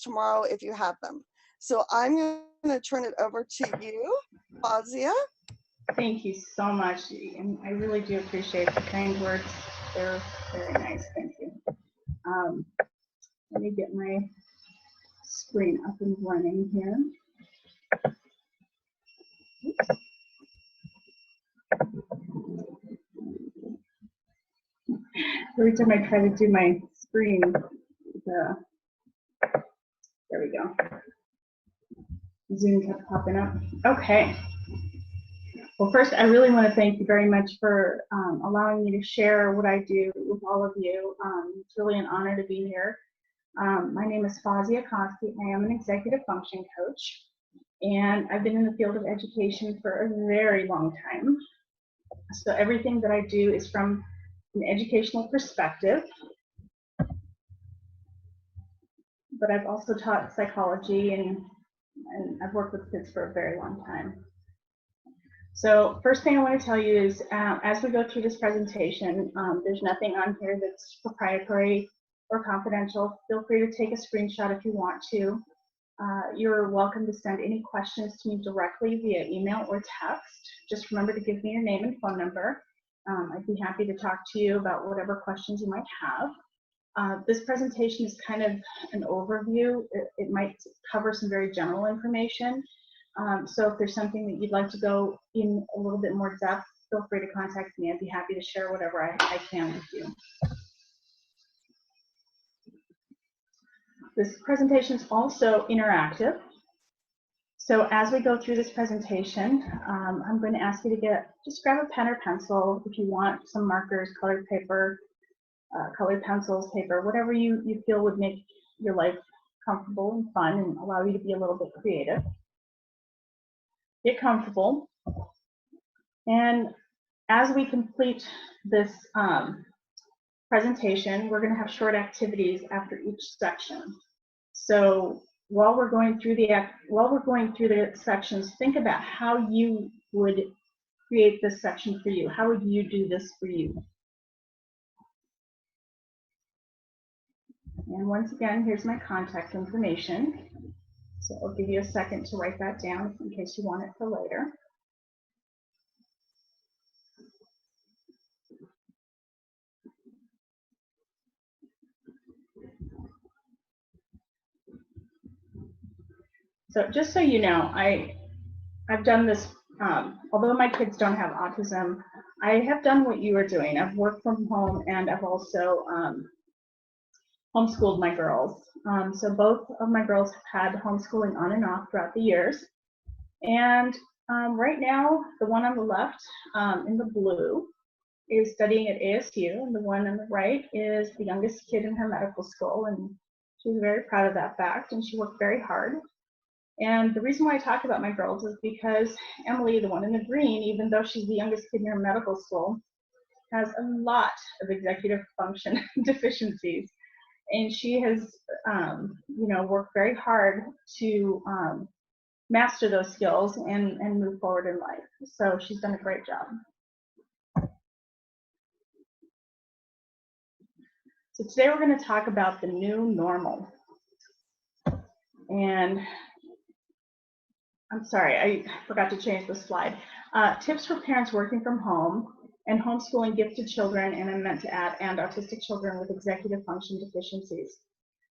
tomorrow if you have them. So I'm going to turn it over to you, Fawzya. Thank you so much, and I really do appreciate the kind words. They're very nice. Thank you. Let me get my screen up and running here. Oops. Every time I try to do my screen, there we go. Zoom kept popping up. Okay. Well, first, I really want to thank you very much for allowing me to share what I do with all of you. It's really an honor to be here. My name is Fawzya Khosti. I am an executive function coach, and I've been in the field of education for a very long time. So everything that I do is from an educational perspective, but I've also taught psychology and I've worked with kids for a very long time. So first thing I want to tell you is as we go through this presentation, there's nothing on here that's proprietary or confidential. Feel free to take a screenshot if you want to. You're welcome to send any questions to me directly via email or text. Just remember to give me your name and phone number. I'd be happy to talk to you about whatever questions you might have. This presentation is kind of an overview. It might cover some very general information. So if there's something that you'd like to go in a little bit more depth, feel free to contact me. I'd be happy to share whatever I can with you. This presentation is also interactive. So as we go through this presentation, I'm going to ask you to just grab a pen or pencil if you want, some markers, colored paper, colored pencils, paper, whatever you feel would make your life comfortable and fun and allow you to be a little bit creative. Get comfortable. And as we complete this presentation, we're going to have short activities after each section. So while we're going through the sections, think about how you would create this section for you. How would you do this for you? And once again, here's my contact information. So I'll give you a second to write that down in case you want it for later. So just so you know, I've done this, although my kids don't have autism, I have done what you are doing. I've worked from home and I've also homeschooled my girls. So both of my girls have had homeschooling on and off throughout the years. And right now, the one on the left in the blue is studying at ASU, and the one on the right is the youngest kid in her medical school, and she's very proud of that fact, and she worked very hard. And the reason why I talk about my girls is because Emily, the one in the green, even though she's the youngest kid in her medical school, has a lot of executive function deficiencies. And she has, worked very hard to master those skills and move forward in life. So she's done a great job. So today we're going to talk about the new normal. And I'm sorry, I forgot to change the slide. Tips for parents working from home and homeschooling gifted children, and I meant to add, and autistic children with executive function deficiencies.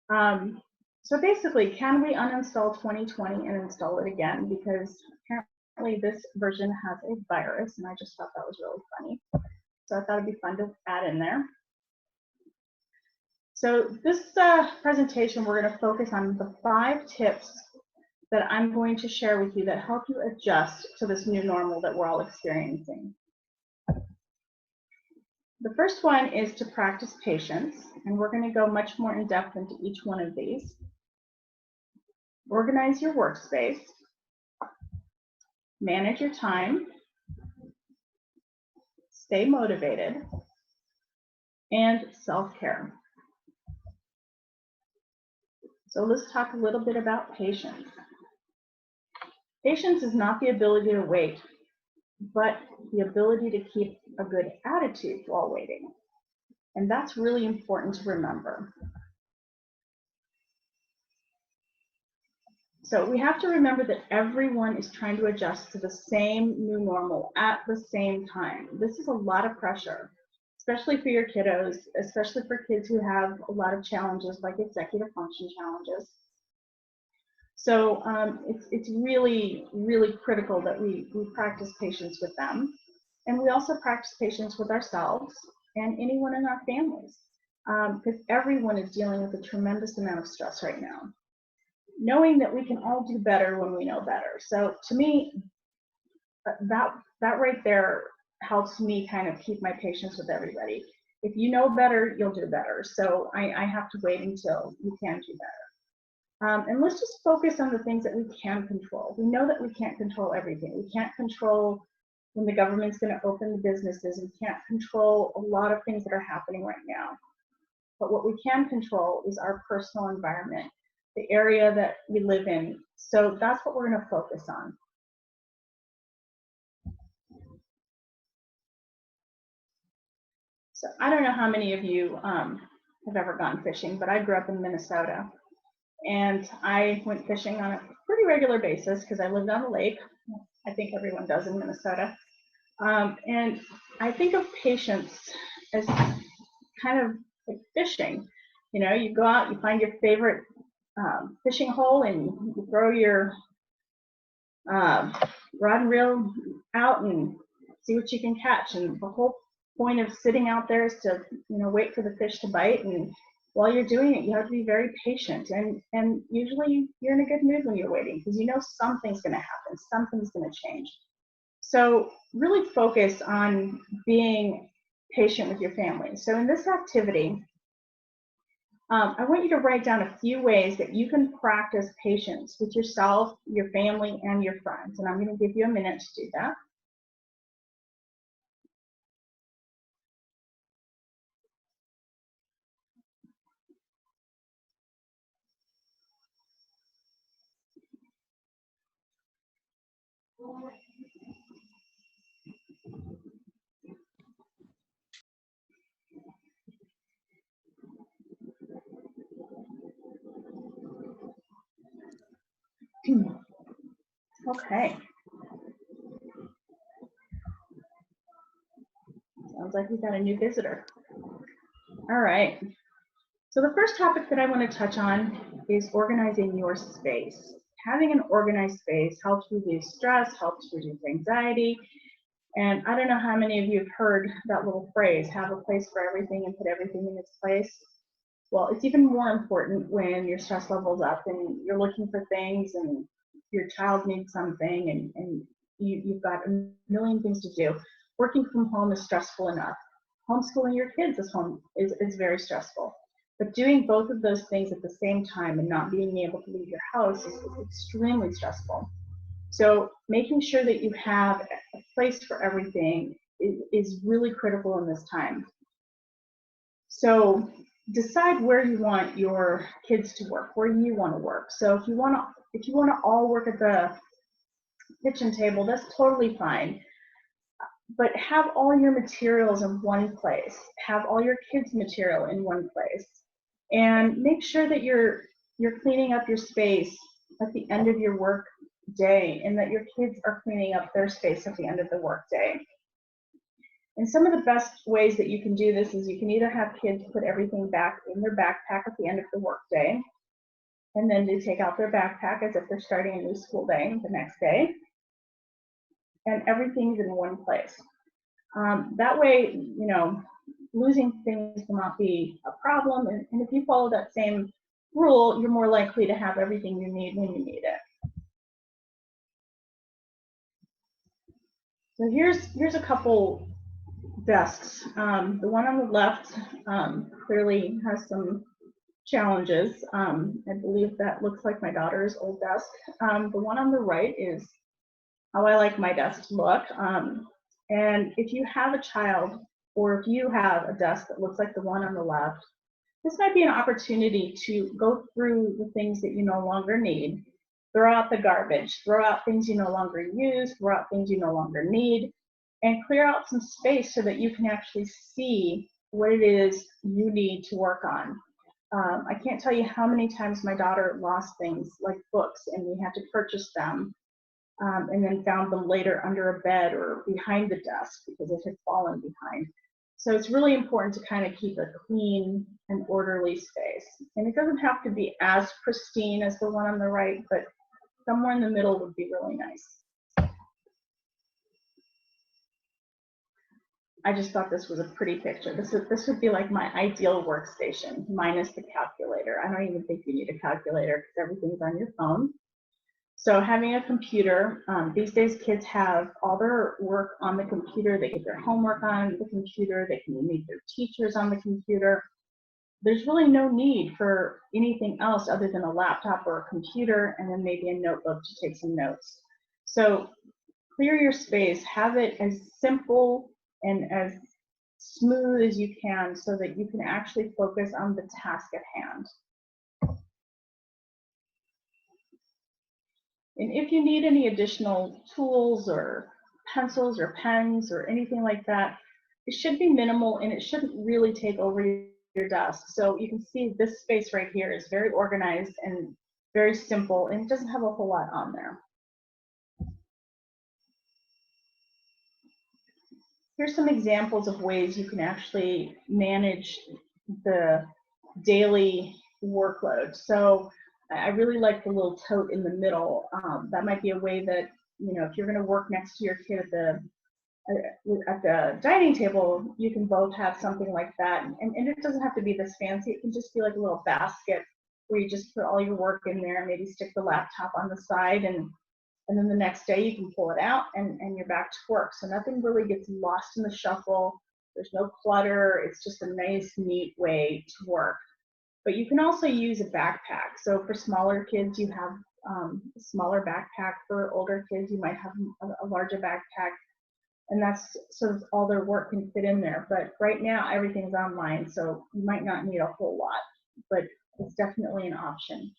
So basically, can we uninstall 2020 and install it again? Because apparently this version has a virus, and I just thought that was really funny. So I thought it'd be fun to add in there. So this presentation, we're going to focus on the 5 tips that I'm going to share with you that help you adjust to this new normal that we're all experiencing. The first one is to practice patience, and we're going to go much more in depth into each one of these. Organize your workspace, manage your time, stay motivated, and self-care. So let's talk a little bit about patience. Patience is not the ability to wait, but the ability to keep a good attitude while waiting. And that's really important to remember. So we have to remember that everyone is trying to adjust to the same new normal at the same time. This is a lot of pressure, especially for your kiddos, especially for kids who have a lot of challenges like executive function challenges. So it's really, really critical that we practice patience with them. And we also practice patience with ourselves and anyone in our families, because everyone is dealing with a tremendous amount of stress right now. Knowing that we can all do better when we know better. So to me, that right there helps me kind of keep my patience with everybody. If you know better, you'll do better. So I have to wait until you can do better. And let's just focus on the things that we can control. We know that we can't control everything. We can't control when the government's going to open the businesses. We can't control a lot of things that are happening right now. But what we can control is our personal environment, the area that we live in. So that's what we're going to focus on. So I don't know how many of you have ever gone fishing, but I grew up in Minnesota. And I went fishing on a pretty regular basis because I lived on a lake. I think everyone does in Minnesota. And I think of patience as kind of like fishing. You know, you go out, you find your favorite fishing hole, and you throw your rod and reel out and see what you can catch. And the whole point of sitting out there is to, you know, wait for the fish to bite. And while you're doing it, you have to be very patient. And usually you're in a good mood when you're waiting because you know something's going to happen, something's going to change. So really focus on being patient with your family. So in this activity, I want you to write down a few ways that you can practice patience with yourself, your family, and your friends. And I'm going to give you a minute to do that. Okay. Sounds like we've got a new visitor. All right. So the first topic that I want to touch on is organizing your space. Having an organized space helps reduce stress, helps reduce anxiety. And I don't know how many of you have heard that little phrase, have a place for everything and put everything in its place. Well, it's even more important when your stress level's up and you're looking for things and your child needs something and you've got a million things to do. Working from home is stressful enough. Homeschooling your kids is very stressful. But doing both of those things at the same time and not being able to leave your house is extremely stressful. So making sure that you have a place for everything is really critical in this time. So decide where you want your kids to work, where you want to work. So if you want to all work at the kitchen table, that's totally fine. But have all your materials in one place. Have all your kids' material in one place. And make sure that you're cleaning up your space at the end of your work day and that your kids are cleaning up their space at the end of the work day. And some of the best ways that you can do this is you can either have kids put everything back in their backpack at the end of the work day, and then they take out their backpack as if they're starting a new school day the next day, and everything's in one place. That way, you know, losing things will not be a problem, and if you follow that same rule, you're more likely to have everything you need when you need it. So here's a couple desks. The one on the left clearly has some challenges. I believe that looks like my daughter's old desk. The one on the right is how I like my desk to look. And if you have a child or if you have a desk that looks like the one on the left, this might be an opportunity to go through the things that you no longer need, throw out the garbage, throw out things you no longer use, throw out things you no longer need, and clear out some space so that you can actually see what it is you need to work on. I can't tell you how many times my daughter lost things like books, and we had to purchase them, and then found them later under a bed or behind the desk because it had fallen behind. So it's really important to kind of keep a clean and orderly space. And it doesn't have to be as pristine as the one on the right, but somewhere in the middle would be really nice. I just thought this was a pretty picture. This would be like my ideal workstation, minus the calculator. I don't even think you need a calculator because everything's on your phone. So having a computer, these days kids have all their work on the computer. They get their homework on the computer. They can meet their teachers on the computer. There's really no need for anything else other than a laptop or a computer, and then maybe a notebook to take some notes. So clear your space, have it as simple and as smooth as you can so that you can actually focus on the task at hand. And if you need any additional tools or pencils or pens or anything like that, it should be minimal and it shouldn't really take over your desk. So you can see this space right here is very organized and very simple, and it doesn't have a whole lot on there. Here's some examples of ways you can actually manage the daily workload. So I really like the little tote in the middle. That might be a way that, you know, if you're going to work next to your kid at the dining table, you can both have something like that. And it doesn't have to be this fancy. It can just be like a little basket where you just put all your work in there, maybe stick the laptop on the side, and then the next day you can pull it out and you're back to work. So nothing really gets lost in the shuffle. There's no clutter. It's just a nice, neat way to work. But you can also use a backpack. So for smaller kids, you have a smaller backpack. For older kids, you might have a larger backpack. And that's sort of all their work can fit in there. But right now, everything's online, so you might not need a whole lot, but it's definitely an option.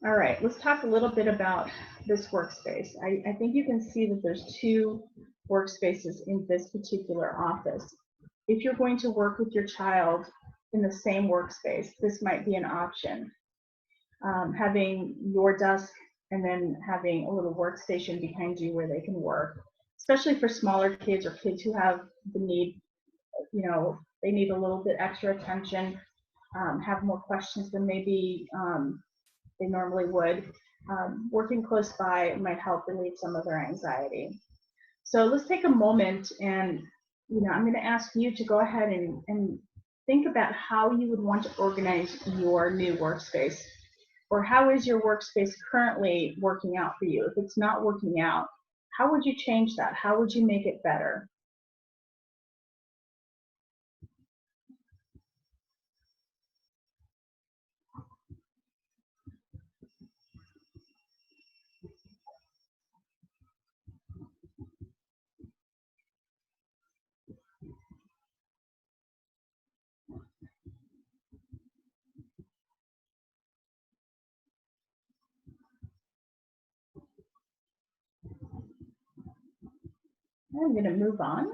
All right, let's talk a little bit about this workspace. I think you can see that there's two workspaces in this particular office. If you're going to work with your child in the same workspace, this might be an option. Having your desk and then having a little workstation behind you where they can work, especially for smaller kids or kids who have the need, you know, they need a little bit extra attention, have more questions than maybe they normally would. Working close by might help relieve some of their anxiety. So let's take a moment, and I'm going to ask you to go ahead and think about how you would want to organize your new workspace, or how is your workspace currently working out for you? If it's not working out, how would you change that? How would you make it better? I'm going to move on.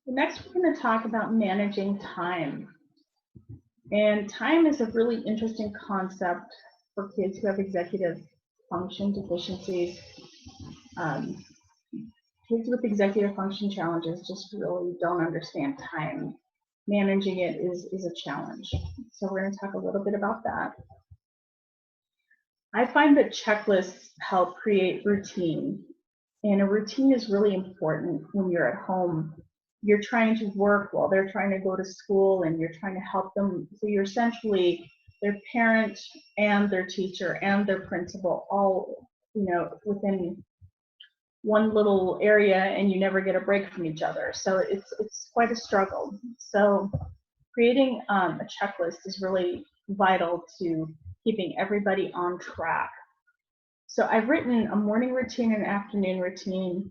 Next, we're going to talk about managing time. And time is a really interesting concept for kids who have executive function deficiencies. Kids with executive function challenges just really don't understand time. Managing it is a challenge. So we're going to talk a little bit about that. I find that checklists help create routine. And a routine is really important when you're at home. You're trying to work while they're trying to go to school, and you're trying to help them. So you're essentially their parent and their teacher and their principal all, within one little area, and you never get a break from each other. So it's quite a struggle. So creating a checklist is really vital to keeping everybody on track. So I've written a morning routine, an afternoon routine,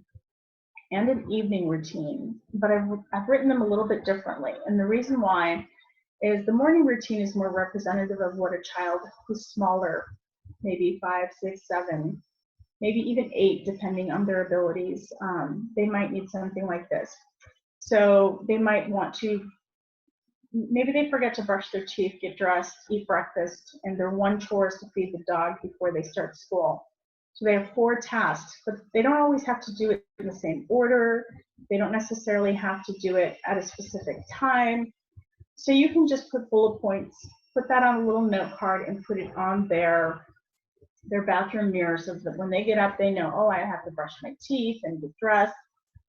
and an evening routine, but I've written them a little bit differently. And the reason why is the morning routine is more representative of what a child who's smaller, maybe 5, 6, 7, maybe even 8, depending on their abilities. They might need something like this. So they might want to, maybe they forget to brush their teeth, get dressed, eat breakfast, and their one chore is to feed the dog before they start school. So they have 4 tasks, but they don't always have to do it in the same order. They don't necessarily have to do it at a specific time. So you can just put bullet points, put that on a little note card and put it on their bathroom mirror so that when they get up, they know, oh, I have to brush my teeth and get dressed.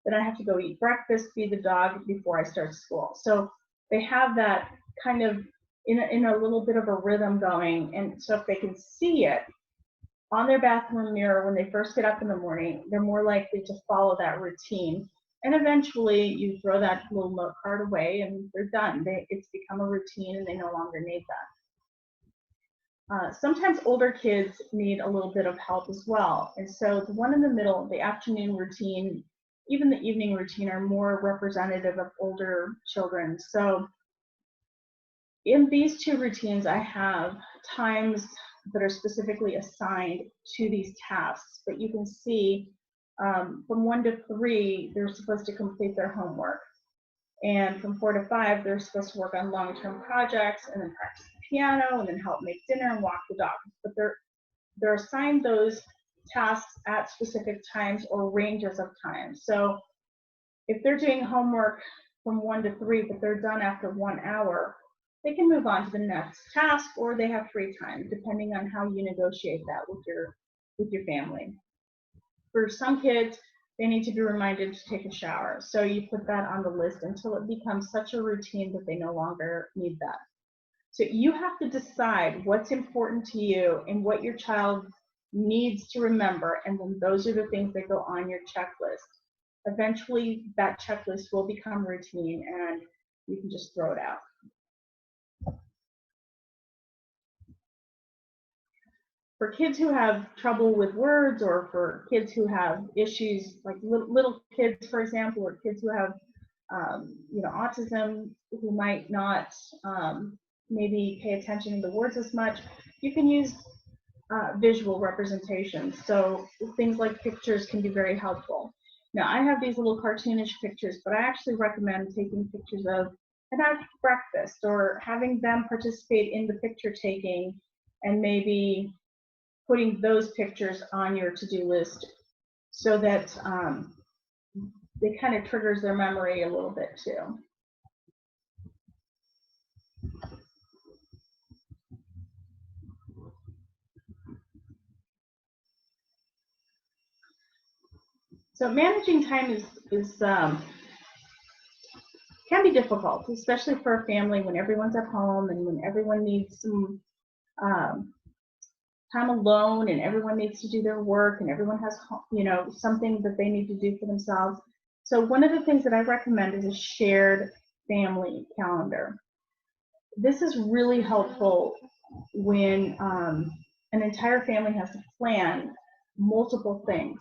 Then I have to go eat breakfast, feed the dog before I start school. So they have that kind of in a little bit of a rhythm going. And so if they can see it on their bathroom mirror when they first get up in the morning, they're more likely to follow that routine. And eventually you throw that little note card away and they're done. It's become a routine and they no longer need that. Sometimes older kids need a little bit of help as well. And so the one in the middle, the afternoon routine, even the evening routine, are more representative of older children. So in these 2 routines, I have times that are specifically assigned to these tasks, but you can see from 1 to 3, they're supposed to complete their homework. And from 4 to 5, they're supposed to work on long-term projects and then practice the piano and then help make dinner and walk the dog. But they're assigned those tasks at specific times or ranges of time. So if they're doing homework from 1 to 3, but they're done after 1 hour, they can move on to the next task, or they have free time, depending on how you negotiate that with your family. For some kids, they need to be reminded to take a shower. So you put that on the list until it becomes such a routine that they no longer need that. So you have to decide what's important to you and what your child needs to remember, and then those are the things that go on your checklist. Eventually, that checklist will become routine and you can just throw it out. For kids who have trouble with words, or for kids who have issues like little kids, for example, or kids who have autism, who might not maybe pay attention to the words as much, you can use visual representations. So things like pictures can be very helpful. Now I have these little cartoonish pictures, but I actually recommend taking pictures of an after breakfast, or having them participate in the picture taking, and maybe putting those pictures on your to-do list so that it kind of triggers their memory a little bit too. So managing time can be difficult, especially for a family when everyone's at home and when everyone needs some time alone and everyone needs to do their work and everyone has something that they need to do for themselves. So one of the things that I recommend is a shared family calendar. This is really helpful when an entire family has to plan multiple things.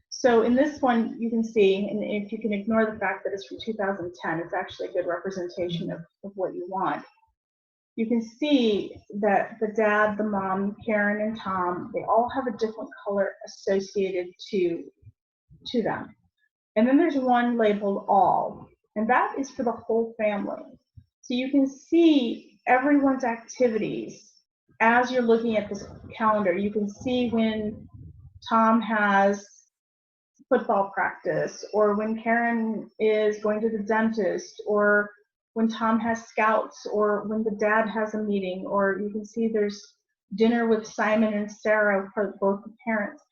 So in this one, you can see, and if you can ignore the fact that it's from 2010, it's actually a good representation of what you want. You can see that the dad, the mom, Karen, and Tom, they all have a different color associated to them. And then there's one labeled all, and that is for the whole family. So you can see everyone's activities as you're looking at this calendar. You can see when Tom has football practice, or when Karen is going to the dentist, or when Tom has scouts, or when the dad has a meeting, or you can see there's dinner with Simon and Sarah for both the parents.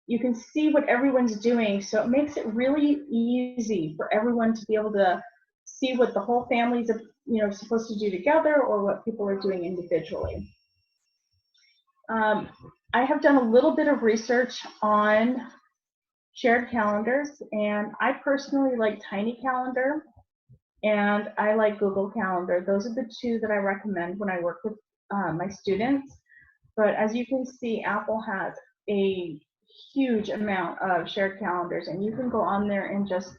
You can see what everyone's doing, so it makes it really easy for everyone to be able to see what the whole family's supposed to do together, or what people are doing individually. I have done a little bit of research on shared calendars, and I personally like Tiny Calendar and I like Google Calendar. Those are the 2 that I recommend when I work with my students. But as you can see, Apple has a huge amount of shared calendars, and you can go on there and just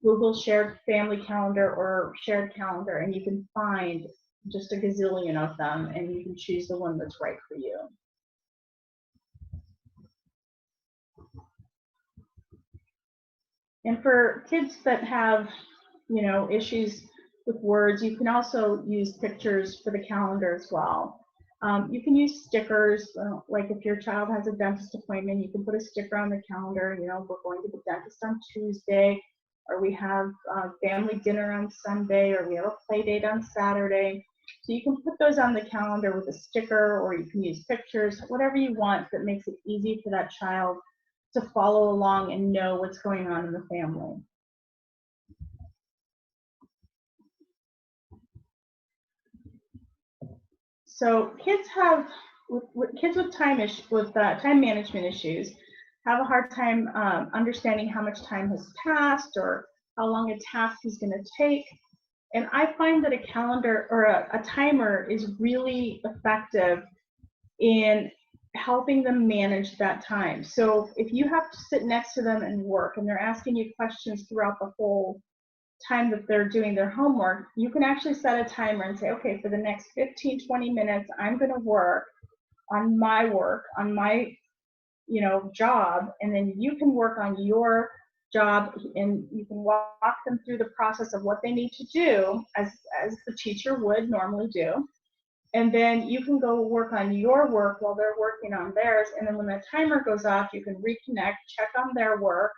Google shared family calendar or shared calendar, and you can find just a gazillion of them, and you can choose the one that's right for you. And for kids that have, you know, issues with words, you can also use pictures for the calendar as well. You can use stickers, like if your child has a dentist appointment, you can put a sticker on the calendar, you know, we're going to the dentist on Tuesday, or we have family dinner on Sunday, or we have a play date on Saturday. So you can put those on the calendar with a sticker, or you can use pictures, whatever you want that makes it easy for that child to follow along and know what's going on in the family. So kids with time management issues have a hard time understanding how much time has passed or how long a task is going to take. And I find that a calendar or a timer is really effective in helping them manage that time. So if you have to sit next to them and work and they're asking you questions throughout the whole time that they're doing their homework, you can actually set a timer and say, okay, for the next 15-20 minutes, I'm going to work, on my you know, job, and then you can work on your job, and you can walk them through the process of what they need to do as the teacher would normally do. And then you can go work on your work while they're working on theirs. And then when the timer goes off, you can reconnect, check on their work,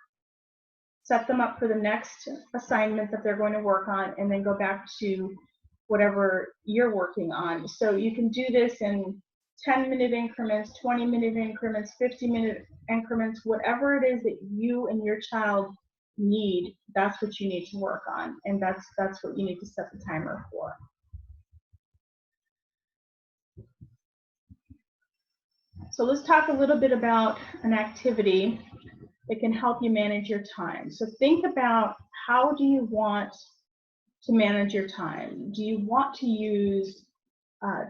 set them up for the next assignment that they're going to work on, and then go back to whatever you're working on. So you can do this in 10-minute increments, 20-minute increments, 50-minute increments, whatever it is that you and your child need, that's what you need to work on. And that's what you need to set the timer for. So let's talk a little bit about an activity that can help you manage your time. So think about, how do you want to manage your time? Do you want to use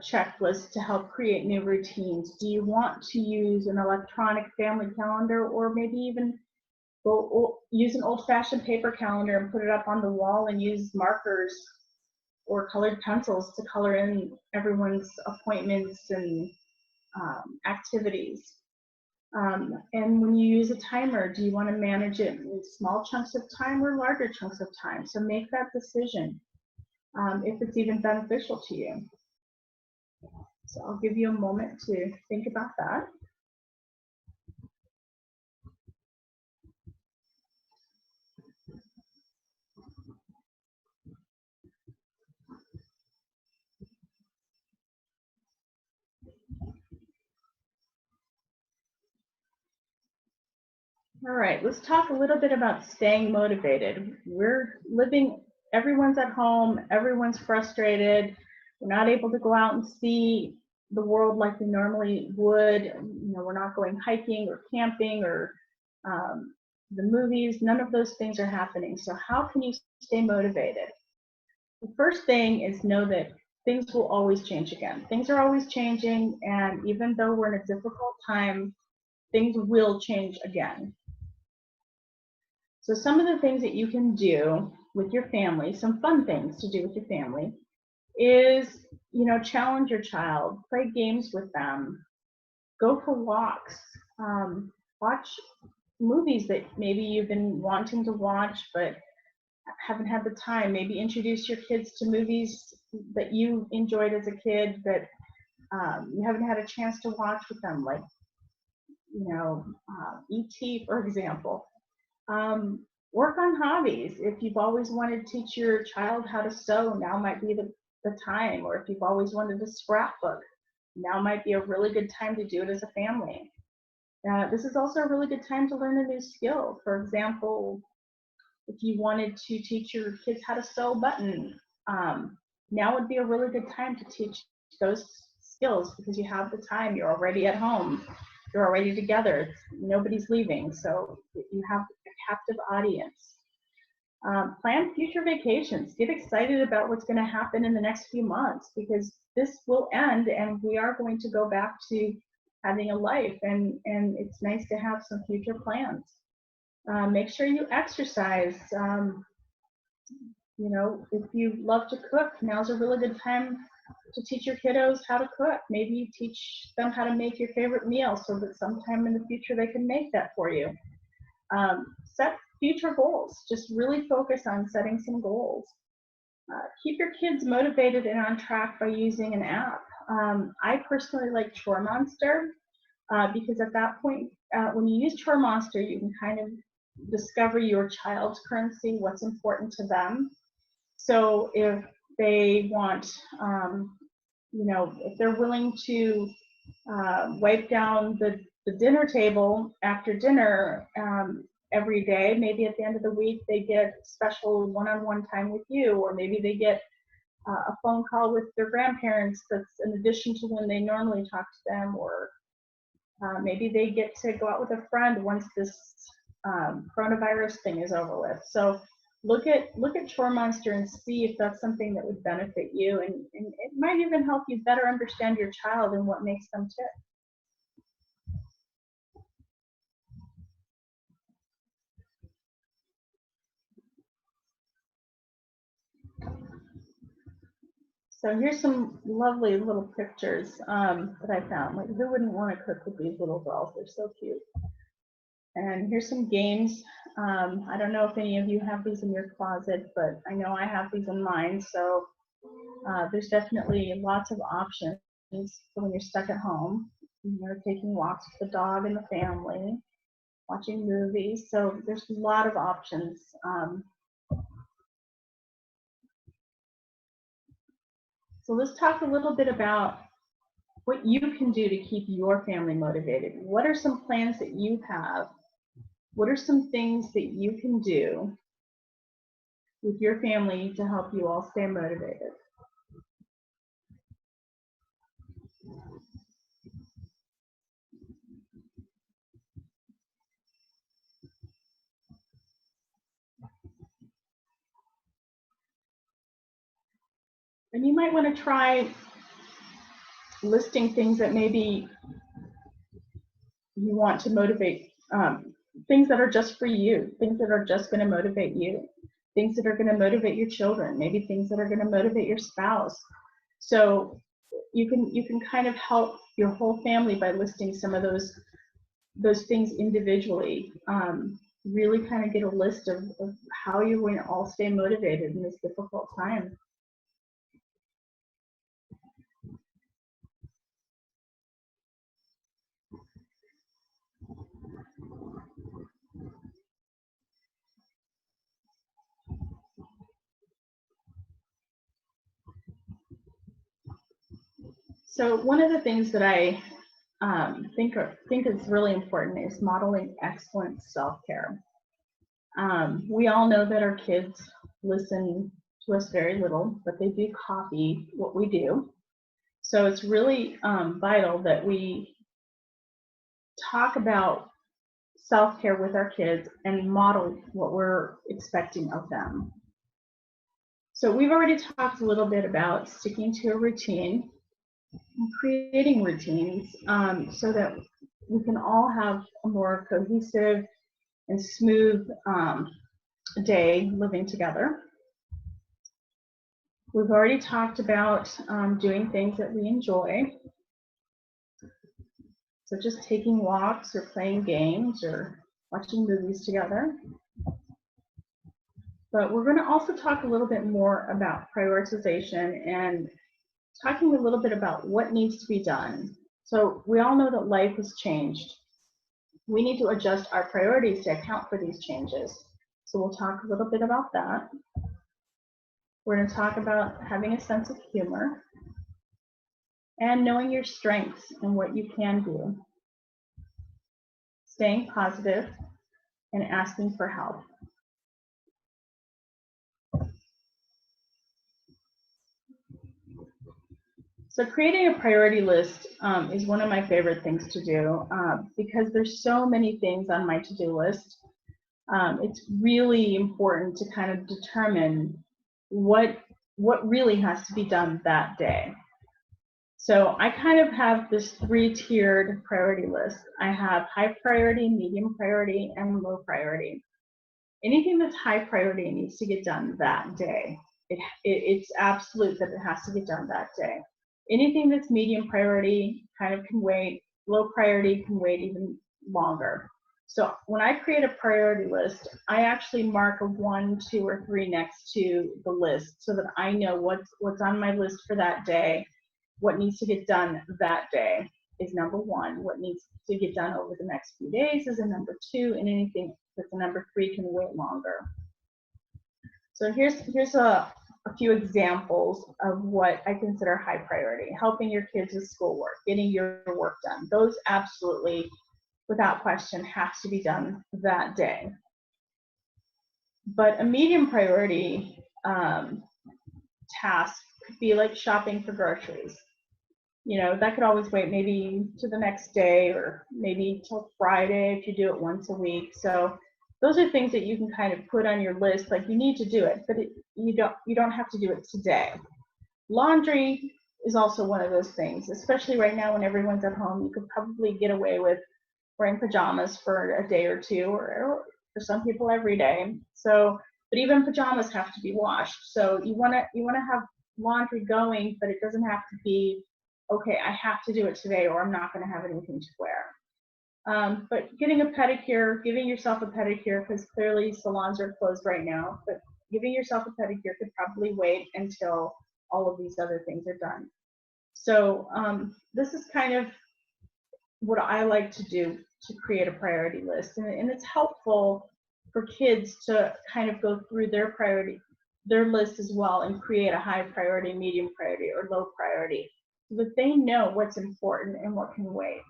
checklists to help create new routines? Do you want to use an electronic family calendar, or maybe even use an old-fashioned paper calendar and put it up on the wall and use markers or colored pencils to color in everyone's appointments and activities? And when you use a timer, do you want to manage it in small chunks of time or larger chunks of time? So make that decision if it's even beneficial to you. So I'll give you a moment to think about that. All right, let's talk a little bit about staying motivated. Everyone's at home, everyone's frustrated. We're not able to go out and see the world like we normally would. You know, we're not going hiking or camping or the movies. None of those things are happening. So how can you stay motivated? The first thing is know that things will always change again. Things are always changing, and even though we're in a difficult time, things will change again. So some of the things that you can do with your family, some fun things to do with your family, is, you know, challenge your child, play games with them, go for walks, watch movies that maybe you've been wanting to watch but haven't had the time. Maybe introduce your kids to movies that you enjoyed as a kid that you haven't had a chance to watch with them, like, you know, E.T., for example. Work on hobbies. If you've always wanted to teach your child how to sew, now might be the time. Or if you've always wanted to scrapbook, now might be a really good time to do it as a family. This is also a really good time to learn a new skill. For example, if you wanted to teach your kids how to sew a button, now would be a really good time to teach those skills, because you have the time, you're already at home, you're already together, nobody's leaving, so you have a captive audience. Plan future vacations. Get excited about what's going to happen in the next few months, because this will end and we are going to go back to having a life, and it's nice to have some future plans. Make sure you exercise. You know, if you love to cook, now's a really good time to teach your kiddos how to cook. Maybe you teach them how to make your favorite meal so that sometime in the future they can make that for you. Set future goals. Just really focus on setting some goals. Keep your kids motivated and on track by using an app. I personally like Chore Monster because at that point, when you use Chore Monster, you can kind of discover your child's currency, what's important to them. So if they want, if they're willing to wipe down the dinner table after dinner every day, maybe at the end of the week they get special one-on-one time with you, or maybe they get a phone call with their grandparents that's in addition to when they normally talk to them, or maybe they get to go out with a friend once this coronavirus thing is over with. So look at Chore Monster and see if that's something that would benefit you, and it might even help you better understand your child and what makes them tick. So here's some lovely little pictures that I found. Like, who wouldn't want to cook with these little girls? They're so cute. And here's some games. I don't know if any of you have these in your closet, but I know I have these in mine. So there's definitely lots of options for when you're stuck at home. You're taking walks with the dog and the family, watching movies. So there's a lot of options. So let's talk a little bit about what you can do to keep your family motivated. What are some plans that you have? What are some things that you can do with your family to help you all stay motivated? And you might want to try listing things that maybe you want to motivate, things that are just for you, things that are just going to motivate you, things that are going to motivate your children, maybe things that are going to motivate your spouse. So you can kind of help your whole family by listing some of those things individually. Really kind of get a list of how you're going to all stay motivated in this difficult time. So one of the things that I think is really important is modeling excellent self-care. We all know that our kids listen to us very little, but they do copy what we do. So it's really vital that we talk about self-care with our kids and model what we're expecting of them. So we've already talked a little bit about sticking to a routine and creating routines so that we can all have a more cohesive and smooth day living together. We've already talked about doing things that we enjoy. So just taking walks or playing games or watching movies together. But we're going to also talk a little bit more about prioritization and talking a little bit about what needs to be done. So we all know that life has changed. We need to adjust our priorities to account for these changes. So we'll talk a little bit about that. We're going to talk about having a sense of humor and knowing your strengths and what you can do. Staying positive and asking for help. So creating a priority list is one of my favorite things to do because there's so many things on my to-do list. It's really important to kind of determine what really has to be done that day. So I kind of have this 3-tiered priority list. I have high priority, medium priority, and low priority. Anything that's high priority needs to get done that day. It's absolute that it has to get done that day. Anything that's medium priority kind of can wait. Low priority can wait even longer. So when I create a priority list, I actually mark a 1, 2, or 3 next to the list so that I know what's on my list for that day. What needs to get done that day is number 1. What needs to get done over the next few days is a number 2, and anything that's a number 3 can wait longer. So here's a few examples of what I consider high priority. Helping your kids with schoolwork, getting your work done. Those absolutely, without question, have to be done that day. But a medium priority task could be like shopping for groceries. You know, that could always wait maybe to the next day, or maybe till Friday if you do it once a week. So those are things that you can kind of put on your list, like you need to do it, but you don't have to do it today. Laundry is also one of those things, especially right now when everyone's at home. You could probably get away with wearing pajamas for a day or two, or for some people every day. So, but even pajamas have to be washed. So you want to have laundry going, but it doesn't have to be, okay, I have to do it today or I'm not going to have anything to wear. But getting a pedicure, giving yourself a pedicure, because clearly salons are closed right now, but giving yourself a pedicure could probably wait until all of these other things are done. So this is kind of what I like to do to create a priority list. And it's helpful for kids to kind of go through their list as well, and create a high priority, medium priority, or low priority, so that they know what's important and what can wait.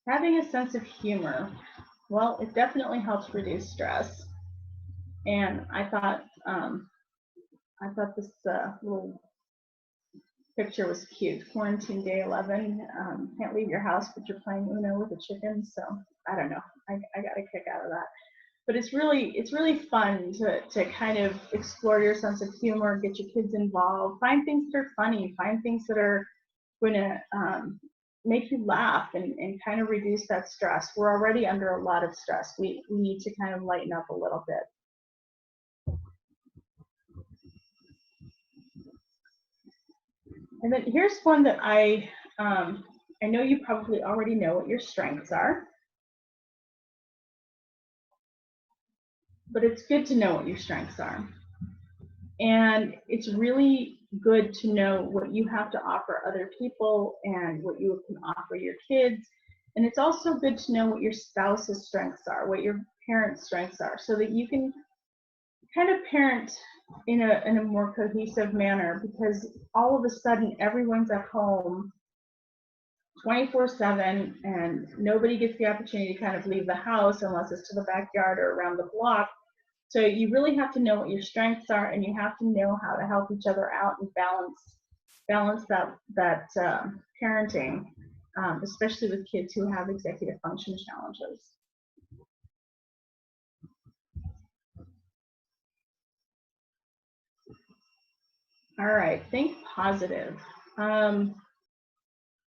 Having a sense of humor, well, it definitely helps reduce stress. And I thought this little picture was cute. Quarantine day 11. Can't leave your house, but you're playing Uno with the chickens. So I don't know. I got a kick out of that. But it's really fun to kind of explore your sense of humor, get your kids involved, find things that are funny, find things that are going to make you laugh and kind of reduce that stress. We're already under a lot of stress. We need to kind of lighten up a little bit. And then here's one that I know you probably already know what your strengths are, but it's good to know what your strengths are. And it's really good to know what you have to offer other people and what you can offer your kids. And it's also good to know what your spouse's strengths are, what your parents' strengths are, so that you can kind of parent in a more cohesive manner, because all of a sudden everyone's at home 24/7 and nobody gets the opportunity to kind of leave the house unless it's to the backyard or around the block. So you really have to know what your strengths are, and you have to know how to help each other out and balance that parenting, especially with kids who have executive function challenges. All right, think positive.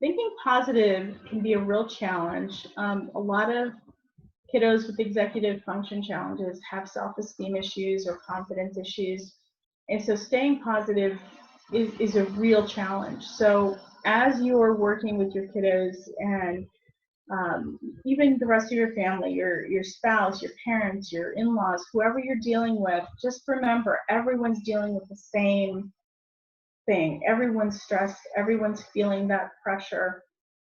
Thinking positive can be a real challenge. A lot of kiddos with executive function challenges have self-esteem issues or confidence issues. And so staying positive is a real challenge. So as you are working with your kiddos, and even the rest of your family, your spouse, your parents, your in-laws, whoever you're dealing with, just remember everyone's dealing with the same thing. Everyone's stressed, everyone's feeling that pressure.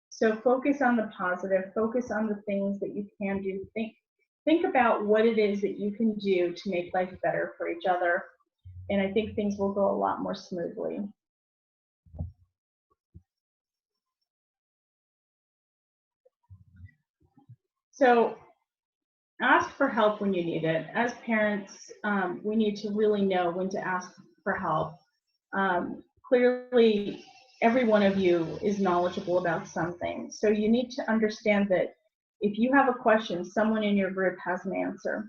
So focus on the positive, focus on the things that you can do. Think about what it is that you can do to make life better for each other. And I think things will go a lot more smoothly. So ask for help when you need it. As parents, we need to really know when to ask for help. Clearly, every one of you is knowledgeable about something. So you need to understand that if you have a question, someone in your group has an answer,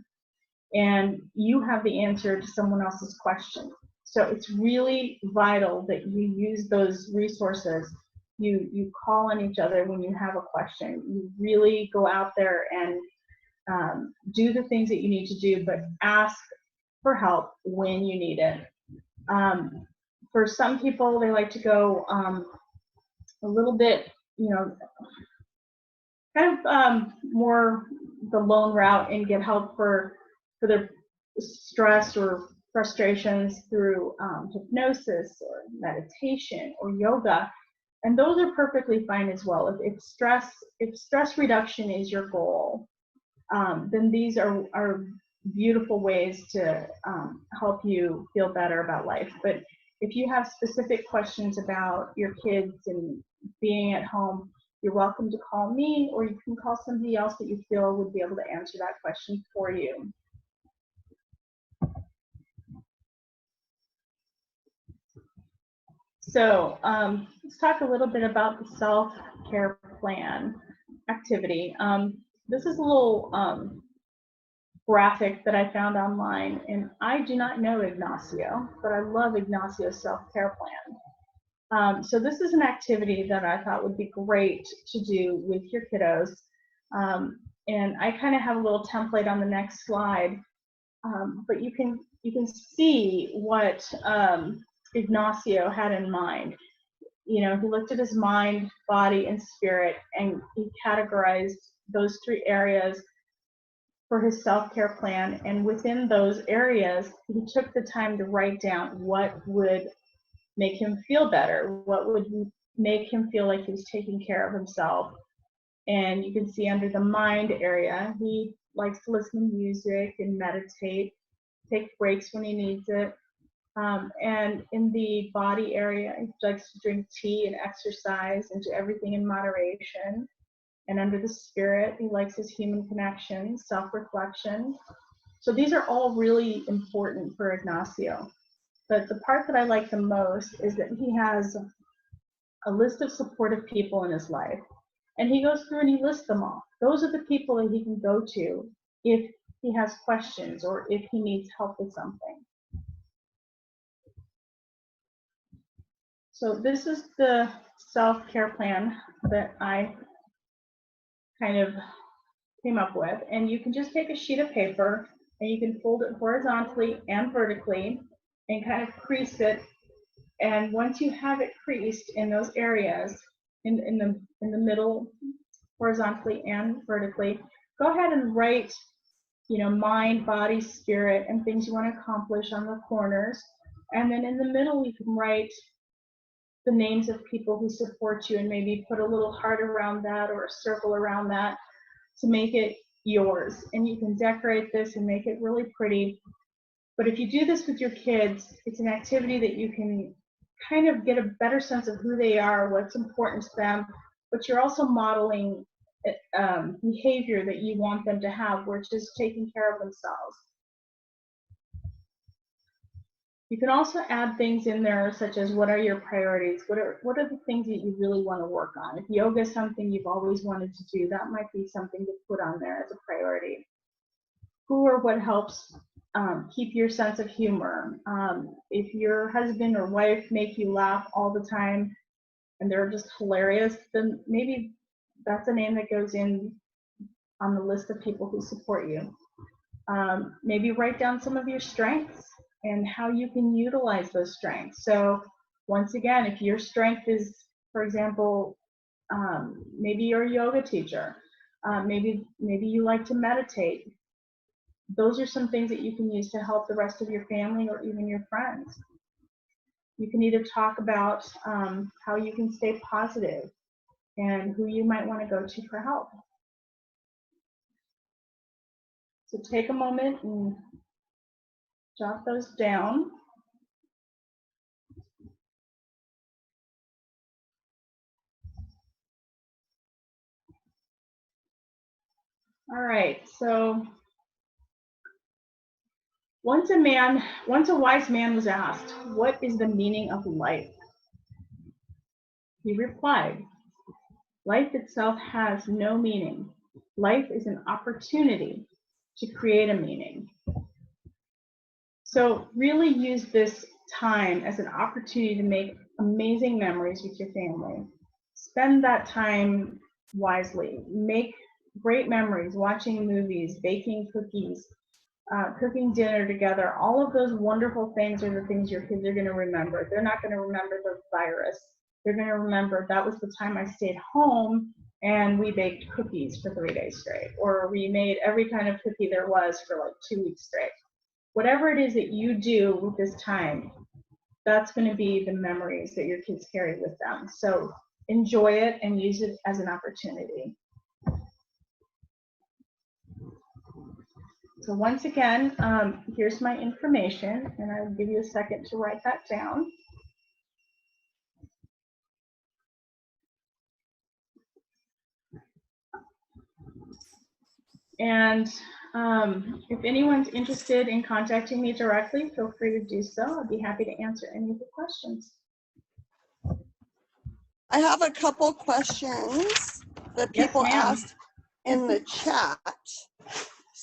and you have the answer to someone else's question. So it's really vital that you use those resources. You call on each other when you have a question. You really go out there and do the things that you need to do, but ask for help when you need it. For some people, they like to go a little bit, kind of more the lone route and get help for their stress or frustrations through hypnosis or meditation or yoga, and those are perfectly fine as well. If stress reduction is your goal, then these are beautiful ways to help you feel better about life. But if you have specific questions about your kids and being at home, you're welcome to call me, or you can call somebody else that you feel would be able to answer that question for you. So let's talk a little bit about the self-care plan activity. This is a little graphic that I found online, and I do not know Ignacio, but I love Ignacio's self-care plan. So this is an activity that I thought would be great to do with your kiddos. And I kind of have a little template on the next slide, but you can see what Ignacio had in mind. He looked at his mind, body, and spirit, and he categorized those 3 areas for his self-care plan. And within those areas, he took the time to write down what would make him feel better, what would make him feel like he was taking care of himself. And you can see under the mind area, he likes to listen to music and meditate, take breaks when he needs it. And in the body area, he likes to drink tea and exercise and do everything in moderation. And under the spirit, he likes his human connection, self-reflection. So these are all really important for Ignacio. But the part that I like the most is that he has a list of supportive people in his life. And he goes through and he lists them all. Those are the people that he can go to if he has questions or if he needs help with something. So this is the self-care plan that I kind of came up with. And you can just take a sheet of paper and you can fold it horizontally and vertically and kind of crease it. And once you have it creased in those areas, in the middle, horizontally and vertically, go ahead and write, mind, body, spirit, and things you want to accomplish on the corners. And then in the middle, you can write the names of people who support you and maybe put a little heart around that or a circle around that to make it yours. And you can decorate this and make it really pretty. But if you do this with your kids, it's an activity that you can kind of get a better sense of who they are, what's important to them, but you're also modeling behavior that you want them to have, which is taking care of themselves. You can also add things in there such as, what are your priorities? What are the things that you really want to work on? If yoga is something you've always wanted to do, that might be something to put on there as a priority. Who or what helps keep your sense of humor? If your husband or wife make you laugh all the time and they're just hilarious, then maybe that's a name that goes in on the list of people who support you. Maybe write down some of your strengths and how you can utilize those strengths. So once again, if your strength is, for example, maybe you're a yoga teacher, maybe you like to meditate. Those are some things that you can use to help the rest of your family or even your friends. You can either talk about how you can stay positive and who you might want to go to for help. So take a moment and jot those down. All right, so once a wise man was asked, what is the meaning of life? He replied, life itself has no meaning. Life is an opportunity to create a meaning. So really use this time as an opportunity to make amazing memories with your family. Spend that time wisely. Make great memories, watching movies, baking cookies, cooking dinner together. All of those wonderful things are the things your kids are going to remember. They're not going to remember the virus. They're going to remember that was the time I stayed home and we baked cookies for 3 days straight, or we made every kind of cookie there was for like 2 weeks straight. Whatever it is that you do with this time, that's going to be the memories that your kids carry with them. So enjoy it and use it as an opportunity. So once again, here's my information, and I'll give you a second to write that down. And if anyone's interested in contacting me directly, feel free to do so. I'd be happy to answer any of the questions. I have a couple questions that Yes, people ma'am. asked in the chat.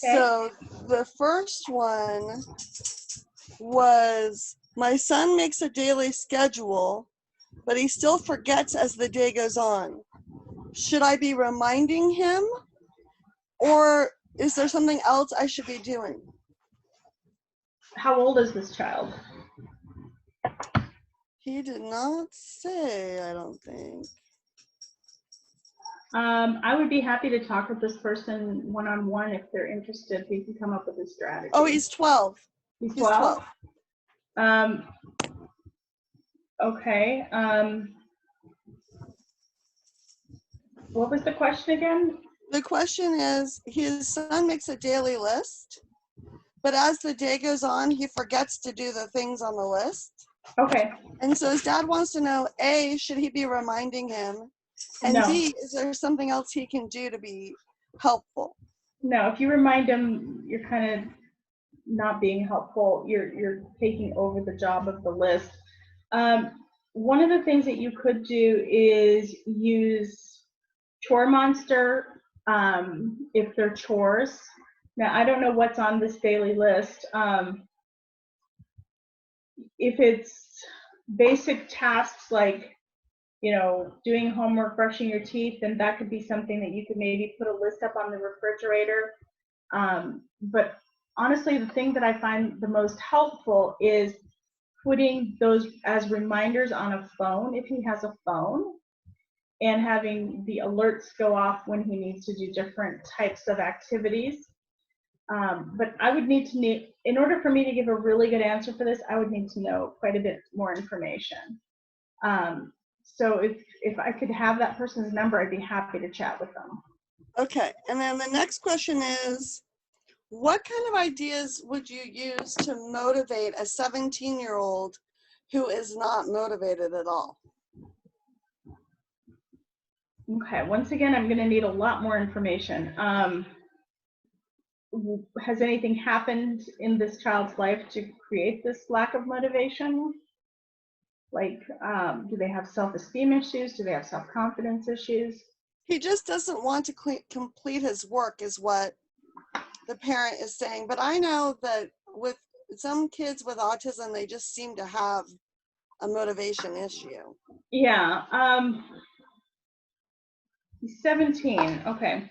Okay. So the first one was, my son makes a daily schedule, but he still forgets as the day goes on. Should I be reminding him, or is there something else I should be doing? How old is this child? He did not say, I don't think. I would be happy to talk with this person one-on-one if they're interested. We can come up with a strategy. Oh, he's 12. He's 12? Okay. What was the question again? The question is, his son makes a daily list, but as the day goes on, he forgets to do the things on the list. Okay. And so his dad wants to know, A, should he be reminding him? And No. B, is there something else he can do to be helpful? No, if you remind him, you're kind of not being helpful. You're taking over the job of the list. One of the things that you could do is use Chore Monster if they're chores. Now, I don't know what's on this daily list. If it's basic tasks like, you know, doing homework, brushing your teeth, then that could be something that you could maybe put a list up on the refrigerator. But honestly, the thing that I find the most helpful is putting those as reminders on a phone, if he has a phone, and having the alerts go off when he needs to do different types of activities. But I would need to in order for me to give a really good answer for this, I would need to know quite a bit more information. So if I could have that person's number, I'd be happy to chat with them. Okay, and then the next question is, what kind of ideas would you use to motivate a 17-year-old who is not motivated at all? Okay, once again, I'm going to need a lot more information. Has anything happened in this child's life to create this lack of motivation? Like, do they have self-esteem issues? Do they have self-confidence issues? He just doesn't want to complete his work is what the parent is saying. But I know that with some kids with autism, they just seem to have a motivation issue. Yeah, he's 17, okay.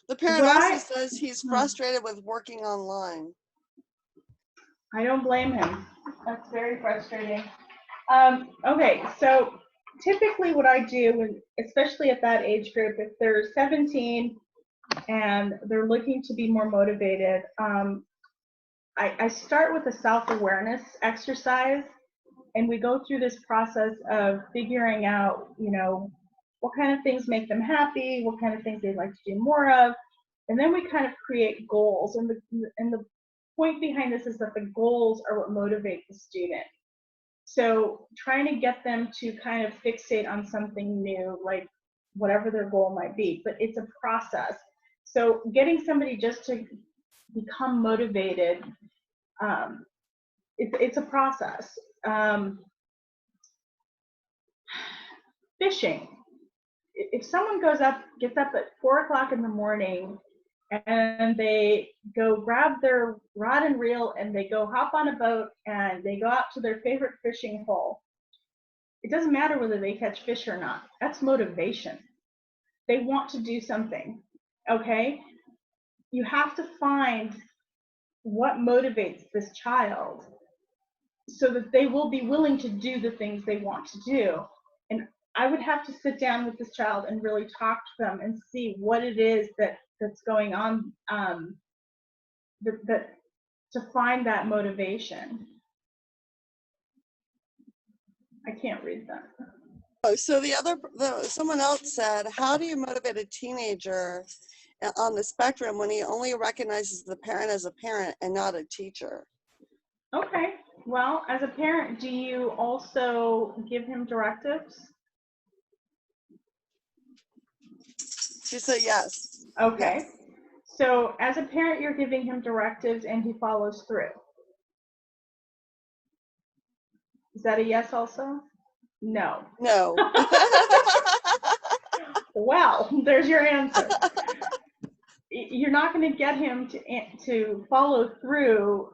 The parent also says he's frustrated with working online. I don't blame him. That's very frustrating. Okay, so typically what I do, especially at that age group, if they're 17 and they're looking to be more motivated, I start with a self-awareness exercise, and we go through this process of figuring out, you know, what kind of things make them happy, what kind of things they'd like to do more of, and then we kind of create goals. And the point behind this is that the goals are what motivate the student. So trying to get them to kind of fixate on something new, like whatever their goal might be, but it's a process. So getting somebody just to become motivated, it's a process. Fishing. If someone gets up at 4 o'clock in the morning and they go grab their rod and reel and they go hop on a boat and they go out to their favorite fishing hole, it doesn't matter whether they catch fish or not. That's motivation. They want to do something, okay? You have to find what motivates this child so that they will be willing to do the things they want to do. And I would have to sit down with this child and really talk to them and see what it is that's going on, that to find that motivation. I can't read that. Oh, so someone else said, how do you motivate a teenager on the spectrum when he only recognizes the parent as a parent and not a teacher? Okay, well, as a parent, do you also give him directives? She said yes. Okay, Yes. so as a parent, you're giving him directives and he follows through. Is that a yes also? No. No. Well, there's your answer. You're not going to get him to follow through,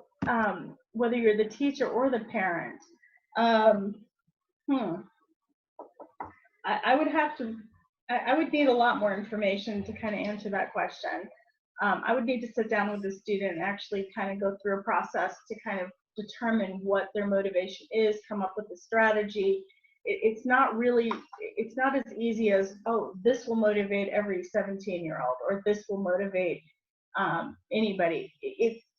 whether you're the teacher or the parent. I would have to, I would need a lot more information to kind of answer that question. I would need to sit down with the student and actually kind of go through a process to kind of determine what their motivation is, come up with a strategy. It's not as easy as, oh, this will motivate every 17-year-old or this will motivate anybody.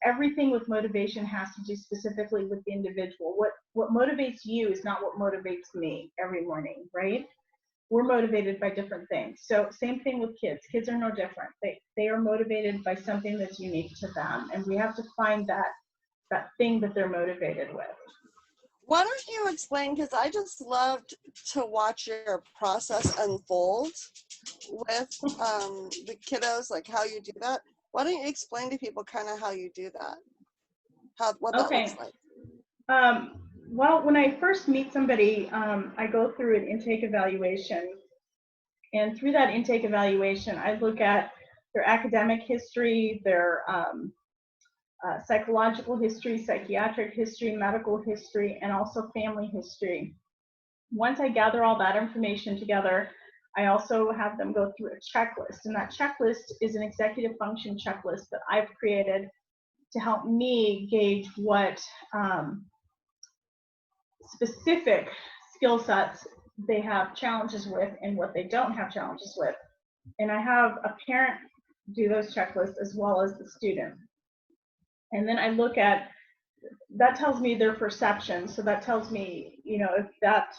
Everything with motivation has to do specifically with the individual. What motivates you is not what motivates me every morning, right? We're motivated by different things. So same thing with kids. Kids are no different. They are motivated by something that's unique to them, and we have to find that thing that they're motivated with. Why don't you explain, because I just loved to watch your process unfold with the kiddos, like how you do that. Why don't you explain to people kind of how you do that, what that looks like? Well, when I first meet somebody, I go through an intake evaluation. And through that intake evaluation, I look at their academic history, their psychological history, psychiatric history, medical history, and also family history. Once I gather all that information together, I also have them go through a checklist. And that checklist is an executive function checklist that I've created to help me gauge what specific skill sets they have challenges with and what they don't have challenges with. And I have a parent do those checklists as well as the student. And then I look at, that tells me their perception. So that tells me, if that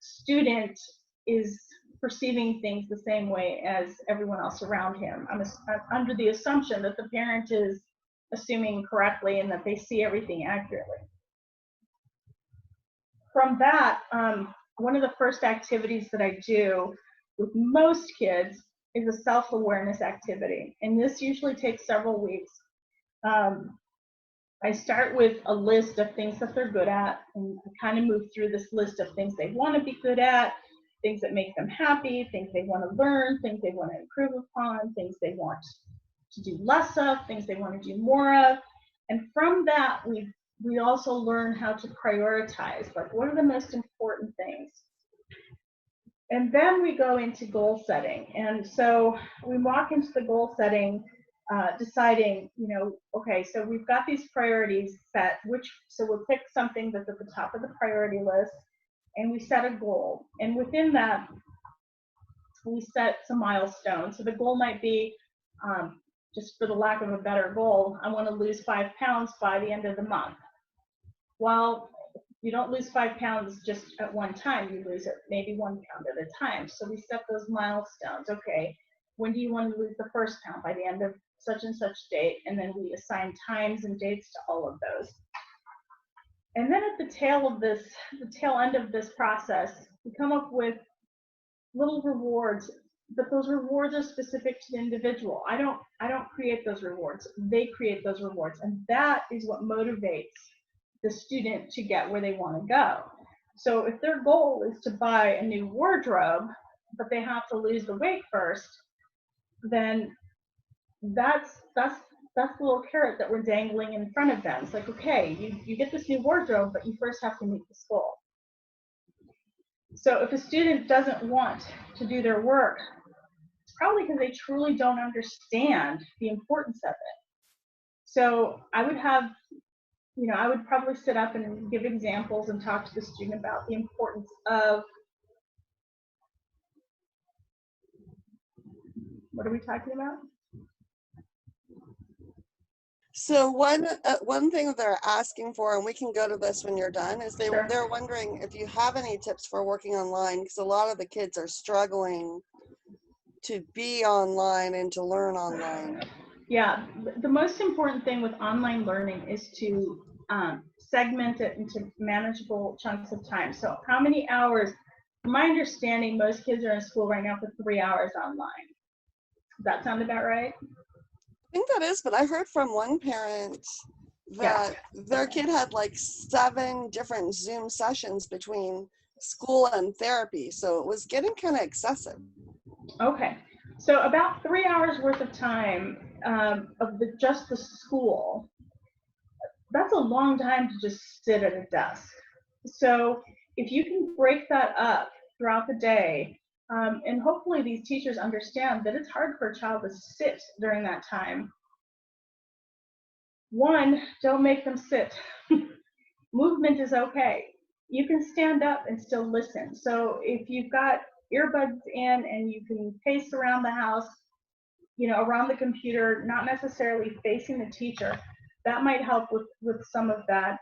student is perceiving things the same way as everyone else around him. I'm under the assumption that the parent is assuming correctly and that they see everything accurately. From that, one of the first activities that I do with most kids is a self-awareness activity. And this usually takes several weeks. I start with a list of things that they're good at, and kind of move through this list of things they want to be good at, things that make them happy, things they want to learn, things they want to improve upon, things they want to do less of, things they want to do more of. And from that, we also learn how to prioritize, like what are the most important things. And then we go into goal setting. And so we walk into the goal setting deciding, okay, so we've got these priorities set, so we'll pick something that's at the top of the priority list, and we set a goal. And within that, we set some milestones. So the goal might be, just for the lack of a better goal, I want to lose 5 pounds by the end of the month. Well, you don't lose 5 pounds just at one time, you lose it maybe 1 pound at a time. So we set those milestones. Okay, when do you want to lose the first pound? By the end of such and such date. And then we assign times and dates to all of those. And then at the tail end of this process, we come up with little rewards, but those rewards are specific to the individual. I don't create those rewards. They create those rewards. And that is what motivates the student to get where they want to go. So if their goal is to buy a new wardrobe, but they have to lose the weight first, then that's the little carrot that we're dangling in front of them. It's like, okay, you get this new wardrobe, but you first have to meet this goal. So if a student doesn't want to do their work, it's probably because they truly don't understand the importance of it. So I would have, I would probably sit up and give examples and talk to the student about the importance of, what are we talking about? So one thing that they're asking for, and we can go to this when you're done, is Sure. they're wondering if you have any tips for working online, because a lot of the kids are struggling to be online and to learn online. Yeah, the most important thing with online learning is to segment it into manageable chunks of time. So how many hours? From my understanding, most kids are in school right now for 3 hours online. Does that sound about right? I think that is, but I heard from one parent that their kid had like 7 different Zoom sessions between school and therapy, so it was getting kind of excessive. Okay, so about 3 hours worth of time of just the school. That's a long time to just sit at a desk. So if you can break that up throughout the day, and hopefully these teachers understand that it's hard for a child to sit during that time. One, don't make them sit. Movement is okay. You can stand up and still listen. So if you've got earbuds in and you can pace around the house, around the computer, not necessarily facing the teacher, that might help with some of that.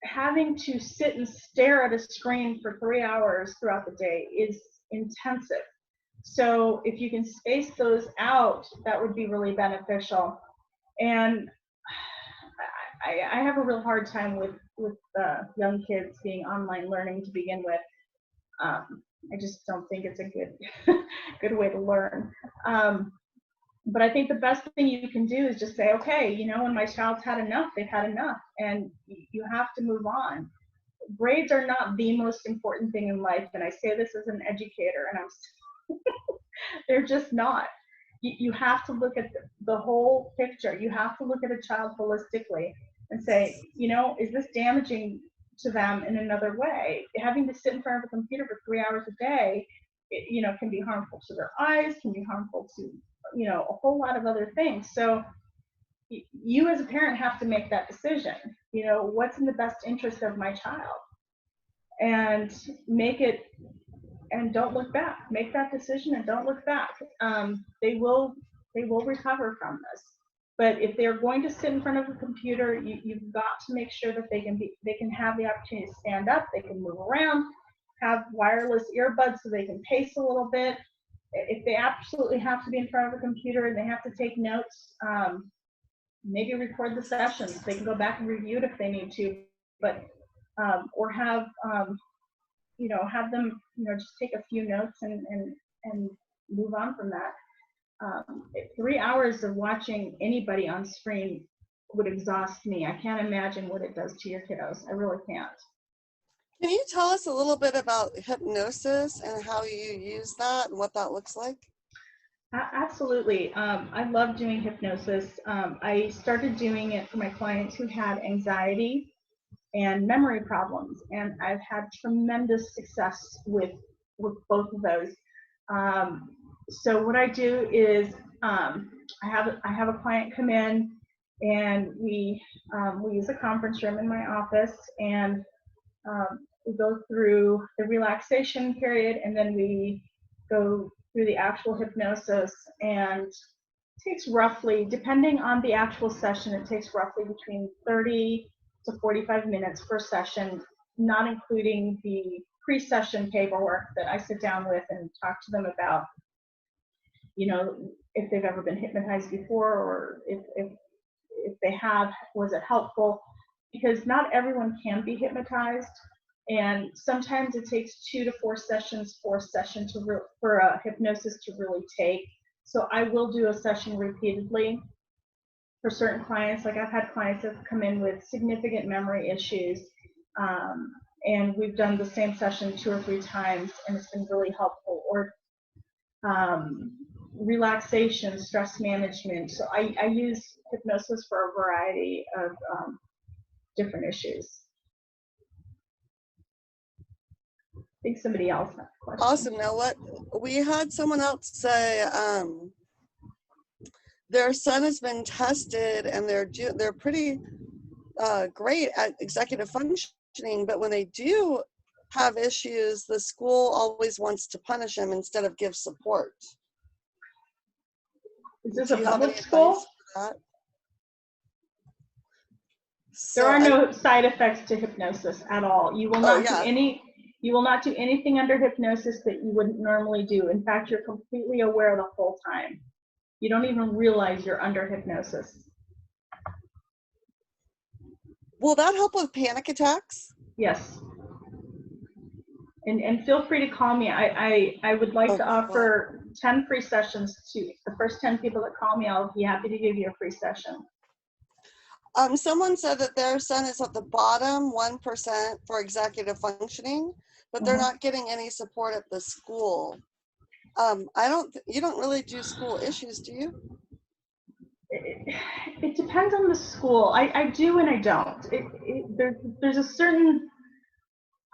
Having to sit and stare at a screen for 3 hours throughout the day is intensive. So if you can space those out, that would be really beneficial. And I have a real hard time with young kids being online learning to begin with. I just don't think it's a good way to learn. But I think the best thing you can do is just say, okay, when my child's had enough, they've had enough, and you have to move on. Grades are not the most important thing in life, and I say this as an educator, and they're just not. You have to look at the whole picture. You have to look at a child holistically and say, is this damaging to them in another way? Having to sit in front of a computer for 3 hours a day, can be harmful to their eyes, can be harmful to, a whole lot of other things. So you as a parent have to make that decision. What's in the best interest of my child? And make it, and don't look back. Make that decision and don't look back. They will recover from this. But if they're going to sit in front of a computer, you've got to make sure that they can have the opportunity to stand up, they can move around, have wireless earbuds so they can pace a little bit. If they absolutely have to be in front of a computer and they have to take notes, maybe record the sessions. They can go back and review it if they need to, but or have have them just take a few notes and move on from that. 3 hours of watching anybody on screen would exhaust me. I can't imagine what it does to your kiddos. I really can't. Can you tell us a little bit about hypnosis and how you use that and what that looks like? Absolutely. I love doing hypnosis. I started doing it for my clients who had anxiety and memory problems, and I've had tremendous success with both of those. So what I do is I have a client come in, and we use a conference room in my office, and we go through the relaxation period, and then we go through the actual hypnosis, and it takes roughly, depending on the actual session, it takes roughly between 30 to 45 minutes per session, not including the pre-session paperwork that I sit down with and talk to them about, if they've ever been hypnotized before, or if they have, was it helpful? Because not everyone can be hypnotized, and sometimes it takes 2 to 4 sessions for a hypnosis to really take. So I will do a session repeatedly for certain clients. Like I've had clients that have come in with significant memory issues, and we've done the same session 2 or 3 times, and it's been really helpful. Or relaxation, stress management. So I use hypnosis for a variety of different issues. I think somebody else has a question. Awesome. Now, we had someone else say their son has been tested and they're pretty great at executive functioning, but when they do have issues, the school always wants to punish them instead of give support. Is this Do a you have any public advice school? for that? There So are no side effects to hypnosis at all. You will not do yeah. anything under hypnosis that you wouldn't normally do. In fact, you're completely aware the whole time. You don't even realize you're under hypnosis. Will that help with panic attacks? Yes. And feel free to call me. I would like to offer 10 free sessions to the first 10 people that call me. I'll be happy to give you a free session. Someone said that their son is at the bottom 1% for executive functioning, but they're not getting any support at the school. You don't really do school issues, do you? It depends on the school. I do and I don't. There's a certain,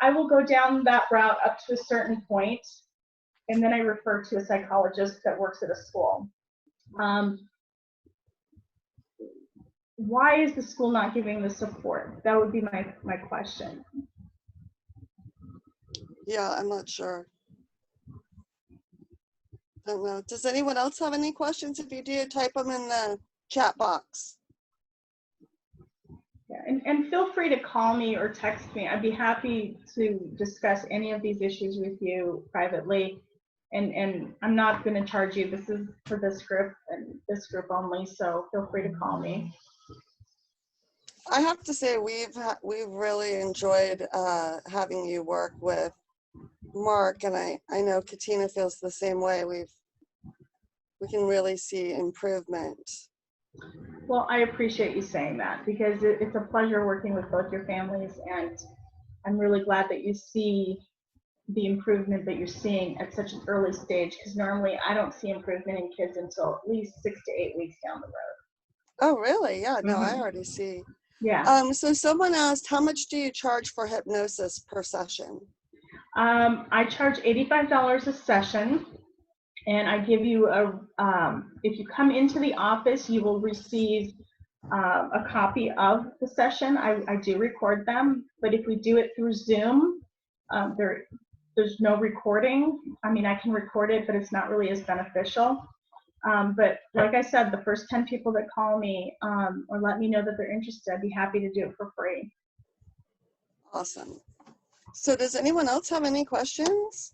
I will go down that route up to a certain point, and then I refer to a psychologist that works at a school. Why is the school not giving the support? That would be my question. Yeah, I'm not sure. I don't know. Does anyone else have any questions? If you do, type them in the chat box. Yeah, and feel free to call me or text me. I'd be happy to discuss any of these issues with you privately. And I'm not going to charge you. This is for this group and this group only, so feel free to call me. I have to say we've really enjoyed having you work with Mark, and I know Katina feels the same way. We can really see improvement. Well, I appreciate you saying that, because it's a pleasure working with both your families, and I'm really glad that you see the improvement that you're seeing at such an early stage, because normally I don't see improvement in kids until at least 6 to 8 weeks down the road. Oh, really? Yeah, no, I already see. Yeah. So someone asked, how much do you charge for hypnosis per session? I charge $85 a session, and I give you if you come into the office, you will receive a copy of the session. I do record them, but if we do it through Zoom, there's no recording. I mean, I can record it, but it's not really as beneficial. But like I said, the first 10 people that call me or let me know that they're interested, I'd be happy to do it for free. Awesome. So does anyone else have any questions?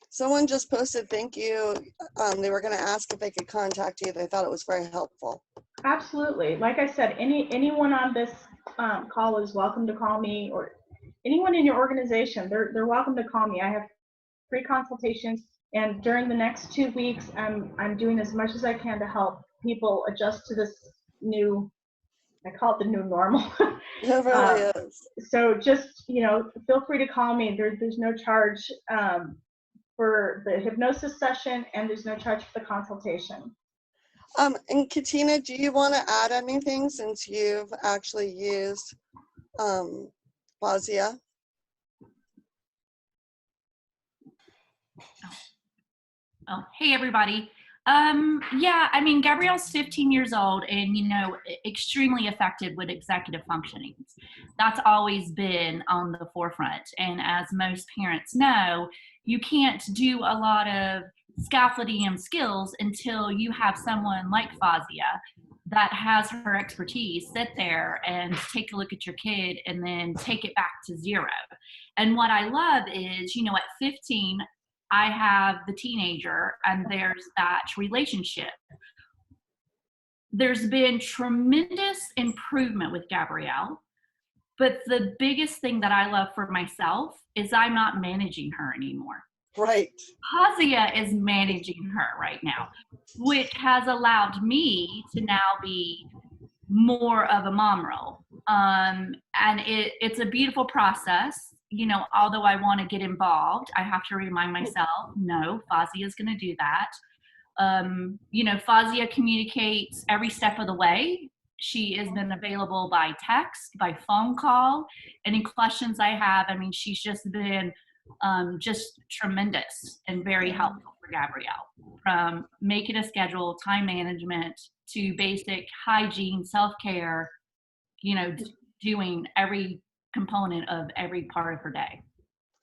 Someone just posted, thank you. They were going to ask if they could contact you. They thought it was very helpful. Absolutely. Like I said, anyone on this call is welcome to call me, or anyone in your organization, they're welcome to call me. I have free consultations, and during the next 2 weeks, I'm doing as much as I can to help people adjust to this new, I call it the new normal. It really is. So just, feel free to call me. There's no charge for the hypnosis session, and there's no charge for the consultation. And Katina, do you want to add anything since you've actually used Fawzya? Oh, hey everybody. Yeah, I mean, Gabrielle's 15 years old and, extremely affected with executive functioning. That's always been on the forefront. And as most parents know, you can't do a lot of scaffolding and skills until you have someone like Fawzya that has her expertise sit there and take a look at your kid and then take it back to zero. And what I love is, at 15, I have the teenager, and there's that relationship. There's been tremendous improvement with Gabrielle, but the biggest thing that I love for myself is I'm not managing her anymore. Right. Fawzya is managing her right now, which has allowed me to now be more of a mom role. And it's a beautiful process. Although I want to get involved, I have to remind myself, no, Fawzya is going to do that. Fawzya communicates every step of the way. She has been available by text, by phone call. Any questions I have, she's just been just tremendous and very helpful for Gabrielle. from making a schedule, time management, to basic hygiene, self-care, doing every component of every part of her day.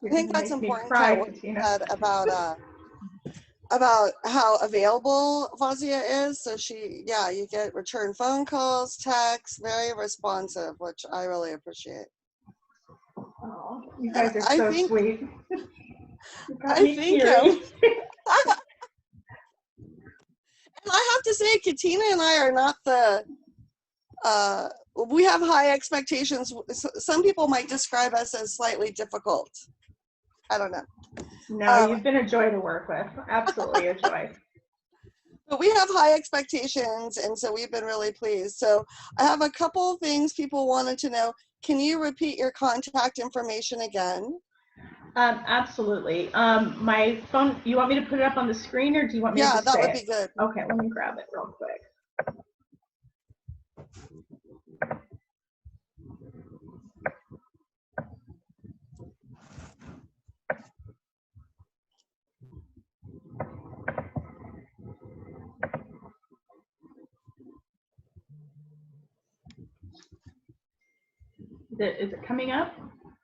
I think that's Makes me important cry, to what you Katina. said about how available Fawzya is. So you get return phone calls, texts, very responsive, which I really appreciate. Oh, you And guys are I so think, sweet. You got I me think, teary. and I have to say, Katina and I are not we have high expectations. Some people might describe us as slightly difficult. I don't know. No, you've been a joy to work with. Absolutely a joy. But we have high expectations, and so we've been really pleased. So I have a couple of things people wanted to know. Can you repeat your contact information again? Absolutely. My phone, you want me to put it up on the screen, or do you want me to just That say would it? be good. Okay, let me grab it real quick. Is it coming up?